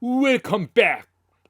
Welcome back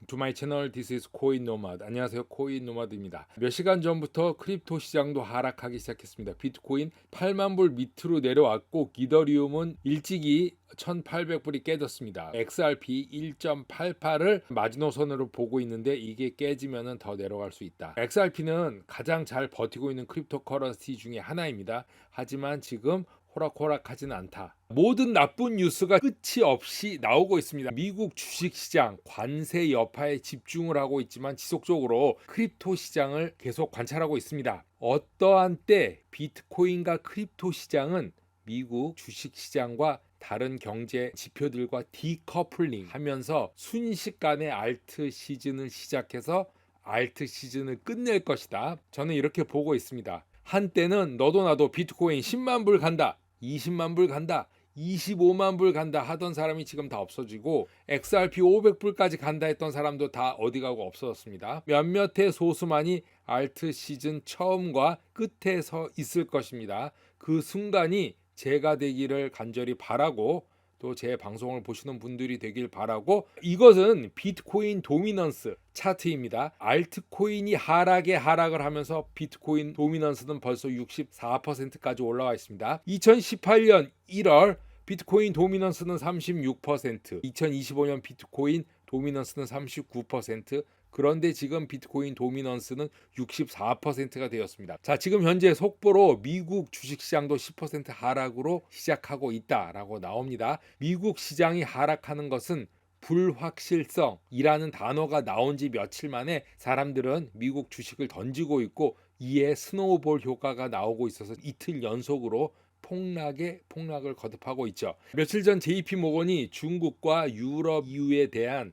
to my channel. This is 코인 노마드. 안녕하세요, 코인 노마드입니다. 몇 시간 전부터 크립토 시장도 하락하기 시작했습니다. 비트코인 8만 불 밑으로 내려왔고 이더리움은 일찍이 1800불이 깨졌습니다. XRP 1.88을 마지노선으로 보고 있는데 이게 깨지면 더 내려갈 수 있다. XRP는 가장 잘 버티고 있는 크립토 커런시 중에 하나입니다. 하지만 지금 호락호락하지는 않다. 모든 나쁜 뉴스가 끝이 없이 나오고 있습니다. 미국 주식시장 관세 여파에 집중을 하고 있지만 지속적으로 크립토 시장을 계속 관찰하고 있습니다. 어떠한 때 비트코인과 크립토 시장은 미국 주식시장과 다른 경제 지표들과 디커플링 하면서 순식간에 알트 시즌을 시작해서 알트 시즌을 끝낼 것이다. 저는 이렇게 보고 있습니다. 한때는 너도 나도 비트코인 10만 불 간다, 20만 불 간다, 25만 불 간다 하던 사람이 지금 다 없어지고 XRP 500불까지 간다 했던 사람도 다 어디 가고 없어졌습니다. 몇몇의 소수만이 알트 시즌 처음과 끝에 서 있을 것입니다. 그 순간이 제가 되기를 간절히 바라고 또 제 방송을 보시는 분들이 되길 바라고, 이것은 비트코인 도미넌스 차트입니다. 알트코인이 하락을 하면서 비트코인 도미넌스는 벌써 64%까지 올라와 있습니다. 2018년 1월 비트코인 도미넌스는 36%, 2025년 비트코인 도미넌스는 39%, 그런데 지금 비트코인 도미넌스는 64%가 되었습니다. 자, 지금 현재 속보로 미국 주식시장도 10% 하락으로 시작하고 있다라고 나옵니다. 미국 시장이 하락하는 것은 불확실성이라는 단어가 나온 지 며칠 만에 사람들은 미국 주식을 던지고 있고 이에 스노우볼 효과가 나오고 있어서 이틀 연속으로 폭락을 거듭하고 있죠. 며칠 전 JP모건이 중국과 유럽 EU에 대한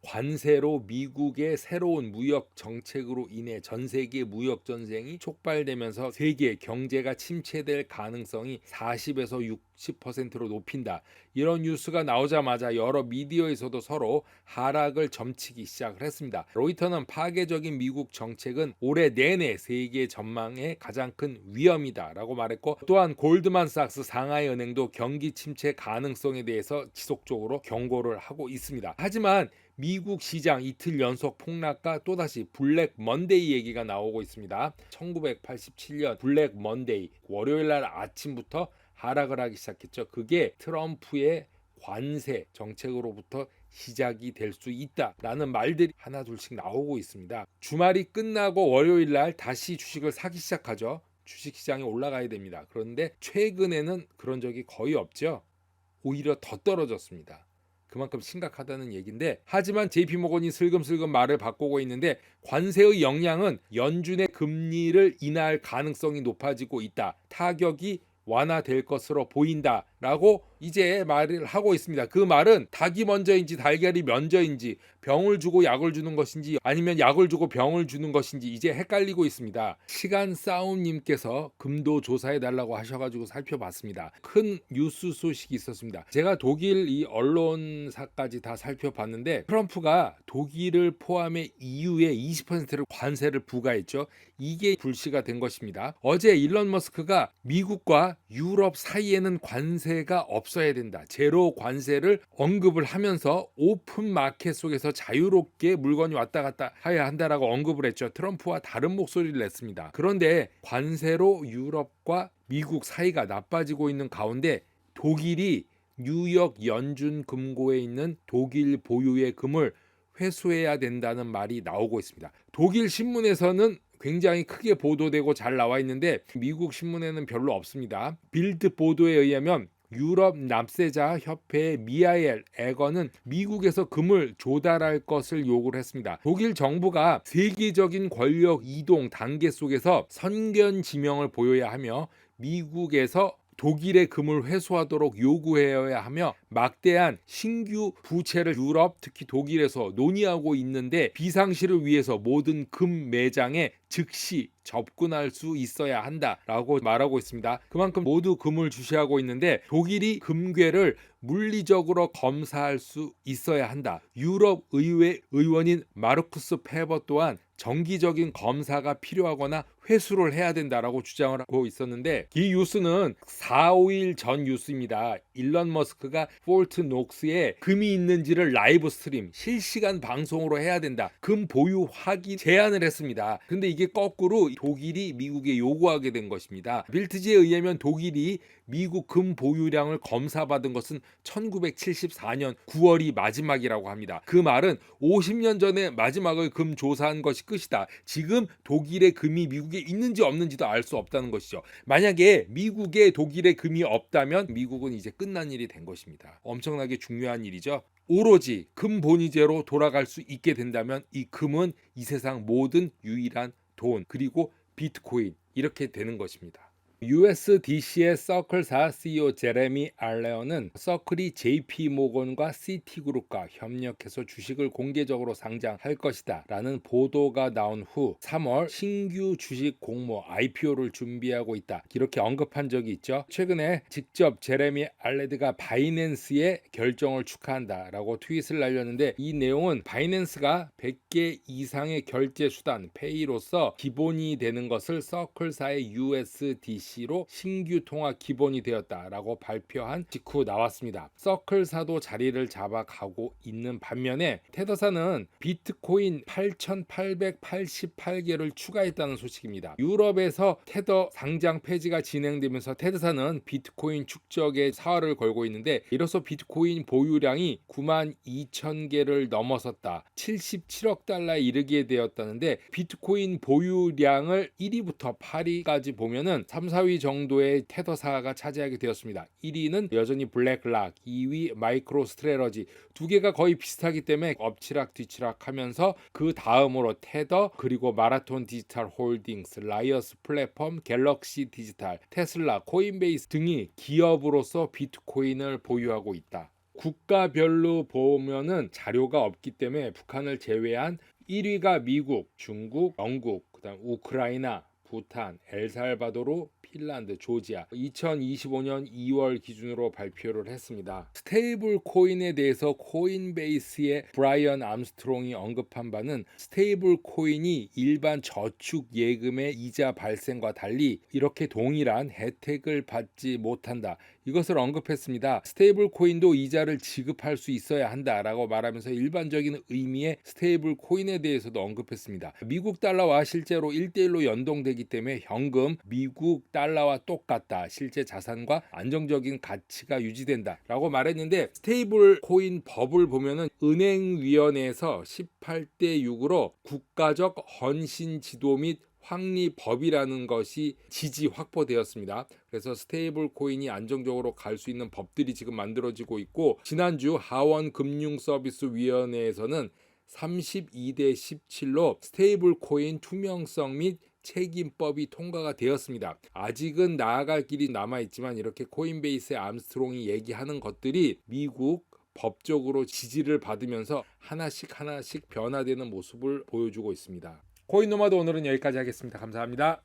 관세로 미국의 새로운 무역 정책으로 인해 전 세계 무역 전쟁이 촉발되면서 세계 경제가 침체될 가능성이 40에서 60%로 높인다. 이런 뉴스가 나오자마자 여러 미디어에서도 서로 하락을 점치기 시작을 했습니다. 로이터는 파괴적인 미국 정책은 올해 내내 세계 전망의 가장 큰 위험이다라고 말했고, 또한 골드만삭스 상하이은행도 경기 침체 가능성에 대해서 지속적으로 경고를 하고 있습니다. 하지만 미국 시장 이틀 연속 폭락과 또다시 블랙 먼데이 얘기가 나오고 있습니다. 1987년 블랙 먼데이 월요일 날 아침부터 하락을 하기 시작했죠. 그게 트럼프의 관세 정책으로부터 시작이 될 수 있다라는 말들이 하나 둘씩 나오고 있습니다. 주말이 끝나고 월요일 날 다시 주식을 사기 시작하죠. 주식시장이 올라가야 됩니다. 그런데 최근에는 그런 적이 거의 없죠. 오히려 더 떨어졌습니다. 그만큼 심각하다는 얘기인데, 하지만 JP모건이 슬금슬금 말을 바꾸고 있는데 관세의 영향은 연준의 금리를 인하할 가능성이 높아지고 있다. 타격이 완화될 것으로 보인다라고 이제 말을 하고 있습니다. 그 말은 닭이 먼저인지 달걀이 먼저인지, 병을 주고 약을 주는 것인지 아니면 약을 주고 병을 주는 것인지 이제 헷갈리고 있습니다. 시간 싸움님께서 금도 조사해 달라고 하셔가지고 살펴봤습니다. 큰 뉴스 소식이 있었습니다. 제가 독일 이 언론사까지 다 살펴봤는데 트럼프가 독일을 포함해 EU에 20%를 관세를 부과했죠. 이게 불씨가 된 것입니다. 어제 일론 머스크가 미국과 유럽 사이에는 관세가 없어야 된다, 제로 관세를 언급을 하면서 오픈 마켓 속에서 자유롭게 물건이 왔다 갔다 해야 한다라고 언급을 했죠. 트럼프와 다른 목소리를 냈습니다. 그런데 관세로 유럽과 미국 사이가 나빠지고 있는 가운데 독일이 뉴욕 연준 금고에 있는 독일 보유의 금을 회수해야 된다는 말이 나오고 있습니다. 독일 신문에서는 굉장히 크게 보도되고 잘 나와 있는데 미국 신문에는 별로 없습니다. 빌드 보도에 의하면 유럽 납세자 협회의 미하엘 에거는 미국에서 금을 조달할 것을 요구를 했습니다. 독일 정부가 세계적인 권력 이동 단계 속에서 선견 지명을 보여야 하며 미국에서 독일의 금을 회수하도록 요구해야 하며 막대한 신규 부채를 유럽 특히 독일에서 논의하고 있는데 비상시를 위해서 모든 금 매장에 즉시 접근할 수 있어야 한다라고 말하고 있습니다. 그만큼 모두 금을 주시하고 있는데 독일이 금괴를 물리적으로 검사할 수 있어야 한다. 유럽 의회 의원인 마르쿠스 페버 또한 정기적인 검사가 필요하거나 회수를 해야 된다라고 주장을 하고 있었는데, 이 뉴스는 4, 5일 전 뉴스입니다. 일론 머스크가 폴트 녹스에 금이 있는지를 라이브 스트림 실시간 방송으로 해야 된다. 금 보유 확인 제안을 했습니다. 근데 이게 거꾸로 독일이 미국에 요구하게 된 것입니다. 빌트지에 의하면 독일이 미국 금 보유량을 검사받은 것은 1974년 9월이 마지막이라고 합니다. 그 말은 50년 전에 마지막을 금 조사한 것이 끝이다. 지금 독일의 금이 미국에 있는지 없는지도 알 수 없다는 것이죠. 만약에 미국에 독일의 금이 없다면 미국은 이제 끝난 일이 된 것입니다. 엄청나게 중요한 일이죠. 오로지 금 본위제로 돌아갈 수 있게 된다면 이 금은 이 세상 모든 유일한 돈 그리고 비트코인 이렇게 되는 것입니다. USDC의 서클사 CEO 제레미 알레어는 서클이 JP모건과 시티그룹과 협력해서 주식을 공개적으로 상장할 것이다 라는 보도가 나온 후 3월 신규 주식 공모 IPO를 준비하고 있다 이렇게 언급한 적이 있죠. 최근에 직접 제레미 알레드가 바이낸스의 결정을 축하한다 라고 트윗을 날렸는데 이 내용은 바이낸스가 100개 이상의 결제 수단 페이로서 기본이 되는 것을 서클사의 USDC 로 신규 통화 기본이 되었다라고 발표한 직후 나왔습니다. 서클사도 자리를 잡아가고 있는 반면에 테더사는 비트코인 8,888개를 추가했다는 소식입니다. 유럽에서 테더 상장 폐지가 진행되면서 테더사는 비트코인 축적에 사활을 걸고 있는데 이로써 비트코인 보유량이 92,000개를 넘어섰다. 77억 달러에 이르게 되었다는데 비트코인 보유량을 1위부터 8위까지 보면은 3, 4위 정도의 테더사가 차지하게 되었습니다. 1위는 여전히 블랙락, 2위 마이크로 스트레러지 두 개가 거의 비슷하기 때문에 엎치락 뒤치락 하면서 그 다음으로 테더 그리고 마라톤 디지털 홀딩스, 라이어스 플랫폼, 갤럭시 디지털, 테슬라, 코인베이스 등이 기업으로서 비트코인을 보유하고 있다. 국가별로 보면은 자료가 없기 때문에 북한을 제외한 1위가 미국, 중국, 영국, 그다음 우크라이나, 부탄, 엘살바도르, 핀란드, 조지아 2025년 2월 기준으로 발표를 했습니다. 스테이블 코인에 대해서 코인베이스의 브라이언 암스트롱이 언급한 바는 스테이블 코인이 일반 저축 예금의 이자 발생과 달리 이렇게 동일한 혜택을 받지 못한다. 이것을 언급했습니다. 스테이블 코인도 이자를 지급할 수 있어야 한다라고 말하면서 일반적인 의미의 스테이블 코인에 대해서도 언급했습니다. 미국 달러와 실제로 1대1로 연동되기 때문에 현금 미국 달러와 똑같다. 실제 자산과 안정적인 가치가 유지된다라고 말했는데 스테이블 코인 법을 보면은 은행위원회에서 18대 6으로 국가적 헌신 지도 및 확립법이라는 것이 지지 확보되었습니다. 그래서 스테이블 코인이 안정적으로 갈 수 있는 법들이 지금 만들어지고 있고 지난주 하원금융서비스위원회에서는 32대 17로 스테이블 코인 투명성 및 책임법이 통과가 되었습니다. 아직은 나아갈 길이 남아있지만 이렇게 코인베이스의 암스트롱이 얘기하는 것들이 미국 법적으로 지지를 받으면서 하나씩 변화되는 모습을 보여주고 있습니다. 코인노마드 오늘은 여기까지 하겠습니다. 감사합니다.